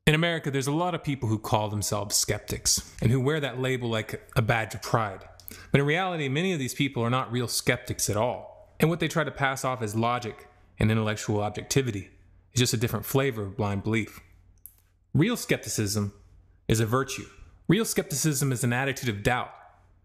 In America, there's a lot of people who call themselves skeptics, and who wear that label like a badge of pride. But in reality, many of these people are not real skeptics at all. And what they try to pass off as logic and intellectual objectivity is just a different flavor of blind belief. Real skepticism is a virtue. Real skepticism is an attitude of doubt,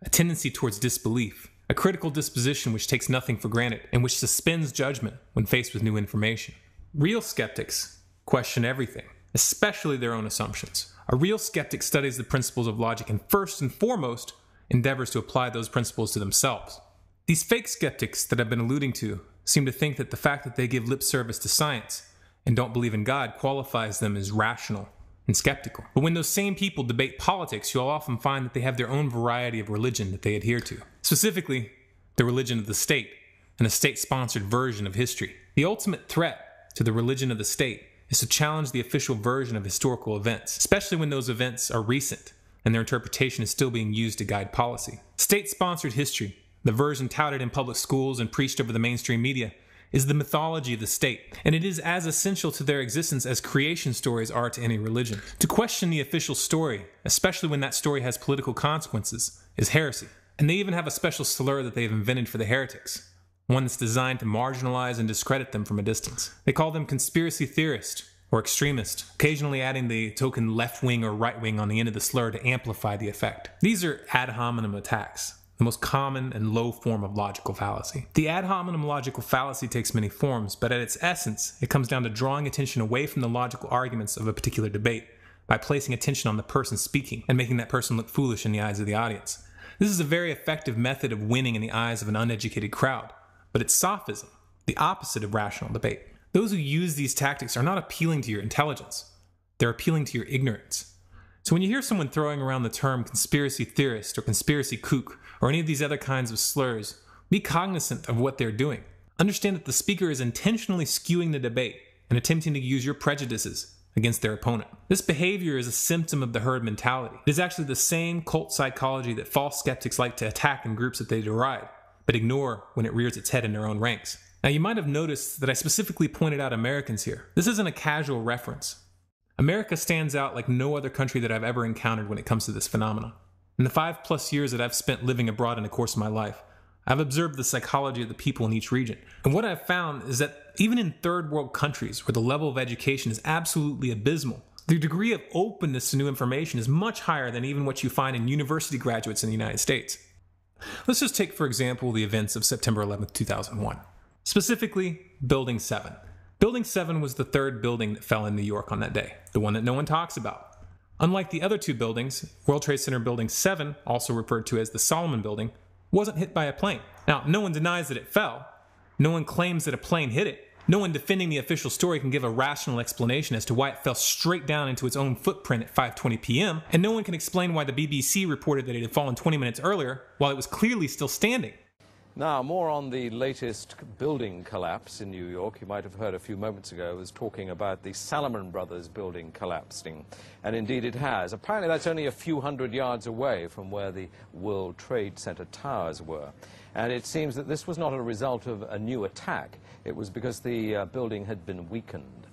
a tendency towards disbelief, a critical disposition which takes nothing for granted and which suspends judgment when faced with new information. Real skeptics question everything, especially their own assumptions. A real skeptic studies the principles of logic and first and foremost endeavors to apply those principles to themselves. These fake skeptics that I've been alluding to seem to think that the fact that they give lip service to science and don't believe in God qualifies them as rational and skeptical. But when those same people debate politics, you'll often find that they have their own variety of religion that they adhere to. Specifically, the religion of the state and a state-sponsored version of history. The ultimate threat to the religion of the state is to challenge the official version of historical events, especially when those events are recent and their interpretation is still being used to guide policy. State-sponsored history, the version touted in public schools and preached over the mainstream media, is the mythology of the state, and it is as essential to their existence as creation stories are to any religion. To question the official story, especially when that story has political consequences, is heresy. And they even have a special slur that they've invented for the heretics, one that's designed to marginalize and discredit them from a distance. They call them conspiracy theorist or extremist, occasionally adding the token left wing or right wing on the end of the slur to amplify the effect. These are ad hominem attacks, the most common and low form of logical fallacy. The ad hominem logical fallacy takes many forms, but at its essence, it comes down to drawing attention away from the logical arguments of a particular debate by placing attention on the person speaking and making that person look foolish in the eyes of the audience. This is a very effective method of winning in the eyes of an uneducated crowd, but it's sophism, the opposite of rational debate. Those who use these tactics are not appealing to your intelligence, they're appealing to your ignorance. So when you hear someone throwing around the term conspiracy theorist or conspiracy kook or any of these other kinds of slurs, be cognizant of what they're doing. Understand that the speaker is intentionally skewing the debate and attempting to use your prejudices against their opponent. This behavior is a symptom of the herd mentality. It is actually the same cult psychology that false skeptics like to attack in groups that they deride, but ignore when it rears its head in their own ranks. Now you might have noticed that I specifically pointed out Americans here. This isn't a casual reference. America stands out like no other country that I've ever encountered when it comes to this phenomenon. In the 5+ years that I've spent living abroad in the course of my life, I've observed the psychology of the people in each region. And what I've found is that even in third world countries where the level of education is absolutely abysmal, the degree of openness to new information is much higher than even what you find in university graduates in the United States. Let's just take, for example, the events of September 11th, 2001. Specifically, Building 7. Building 7 was the third building that fell in New York on that day, the one that no one talks about. Unlike the other two buildings, World Trade Center Building 7, also referred to as the Solomon Building, wasn't hit by a plane. Now, no one denies that it fell. No one claims that a plane hit it. No one defending the official story can give a rational explanation as to why it fell straight down into its own footprint at 5:20 p.m., and no one can explain why the BBC reported that it had fallen 20 minutes earlier while it was clearly still standing. Now, more on the latest building collapse in New York. You might have heard a few moments ago I was talking about the Salomon Brothers building collapsing, and indeed it has. Apparently that's only a few hundred yards away from where the World Trade Center towers were. And it seems that this was not a result of a new attack. It was because the building had been weakened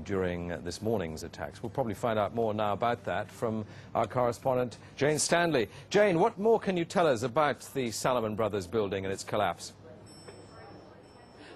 during this morning's attacks. We'll probably find out more now about that from our correspondent, Jane Stanley. Jane, what more can you tell us about the Salomon Brothers building and its collapse?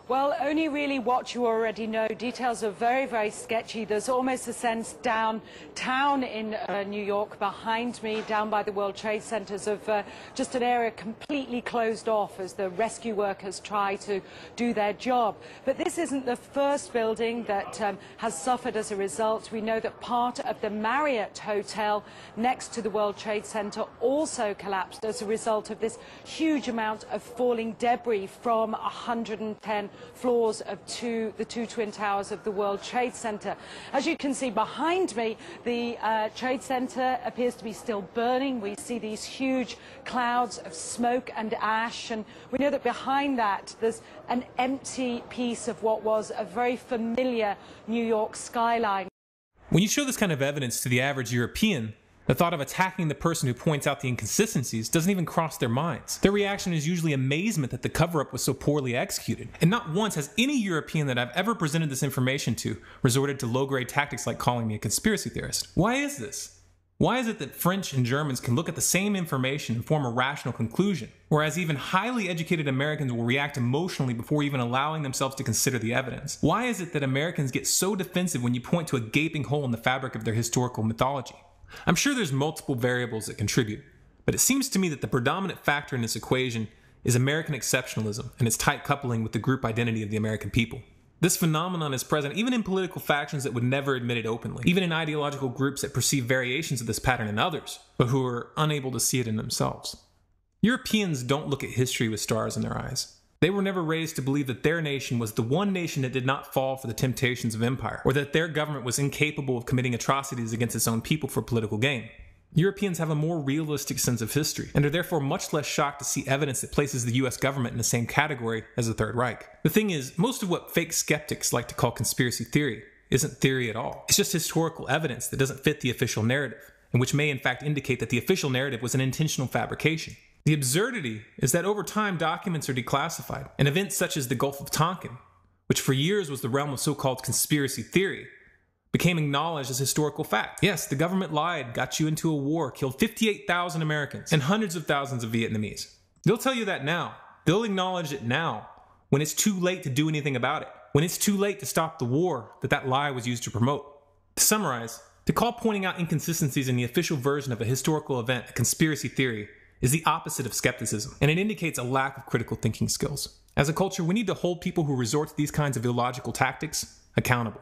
Well, only really what you already know. Details are very, very sketchy. There's almost a sense downtown in New York behind me, down by the World Trade Centers, of just an area completely closed off as the rescue workers try to do their job. But this isn't the first building that has suffered as a result. We know that part of the Marriott Hotel next to the World Trade Center also collapsed as a result of this huge amount of falling debris from 110 floors of the two twin towers of the World Trade Center. As you can see behind me, the Trade Center appears to be still burning. We see these huge clouds of smoke and ash, and we know that behind that there's an empty piece of what was a very familiar New York skyline. When you show this kind of evidence to the average European, The thought of attacking the person who points out the inconsistencies doesn't even cross their minds. Their reaction is usually amazement that the cover-up was so poorly executed. And not once has any European that I've ever presented this information to resorted to low-grade tactics like calling me a conspiracy theorist. Why is this? Why is it that French and Germans can look at the same information and form a rational conclusion, whereas even highly educated Americans will react emotionally before even allowing themselves to consider the evidence? Why is it that Americans get so defensive when you point to a gaping hole in the fabric of their historical mythology? I'm sure there's multiple variables that contribute, but it seems to me that the predominant factor in this equation is American exceptionalism and its tight coupling with the group identity of the American people. This phenomenon is present even in political factions that would never admit it openly, even in ideological groups that perceive variations of this pattern in others, but who are unable to see it in themselves. Europeans don't look at history with stars in their eyes. They were never raised to believe that their nation was the one nation that did not fall for the temptations of empire, or that their government was incapable of committing atrocities against its own people for political gain. Europeans have a more realistic sense of history, and are therefore much less shocked to see evidence that places the US government in the same category as the Third Reich. The thing is, most of what fake skeptics like to call conspiracy theory isn't theory at all. It's just historical evidence that doesn't fit the official narrative, and which may in fact indicate that the official narrative was an intentional fabrication. The absurdity is that over time documents are declassified, and events such as the Gulf of Tonkin, which for years was the realm of so-called conspiracy theory, became acknowledged as historical fact. Yes, the government lied, got you into a war, killed 58,000 Americans, and hundreds of thousands of Vietnamese. They'll tell you that now. They'll acknowledge it now, when it's too late to do anything about it. When it's too late to stop the war that lie was used to promote. To summarize, to call pointing out inconsistencies in the official version of a historical event a conspiracy theory is the opposite of skepticism, and it indicates a lack of critical thinking skills. As a culture, we need to hold people who resort to these kinds of illogical tactics accountable.